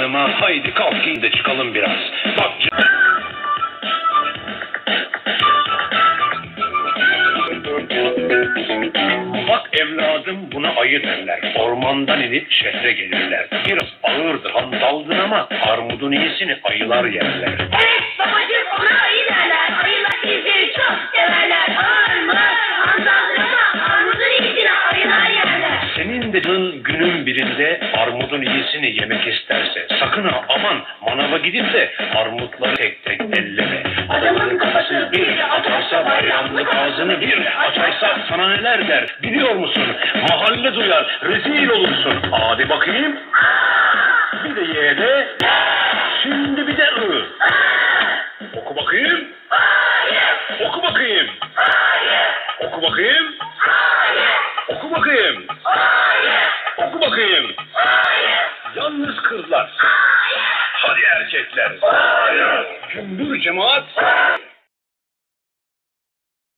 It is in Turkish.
Hanıma haydi kalk giyin de çıkalım biraz. Bak bak evladım, buna ayı derler. Ormandan inip şehre gelirler. Bir ağırdır, hantaldır ama armudun iyisini ayılar yerler. Evet babacığım, ona ayı derler. Ayılar bizleri çok severler. Ağır mı? Hantaldır ama armudun iyisini ayılar yerler. Senin de günün birinde armudun iyisini yemek isterse sakın ha aman manava gidip de armutları tek tek elleme. Adamın kafası bir atarsa bayramlık ağzını bir açarsa sana neler der biliyor musun? Mahalle duyar, rezil olursun. Hadi bakayım.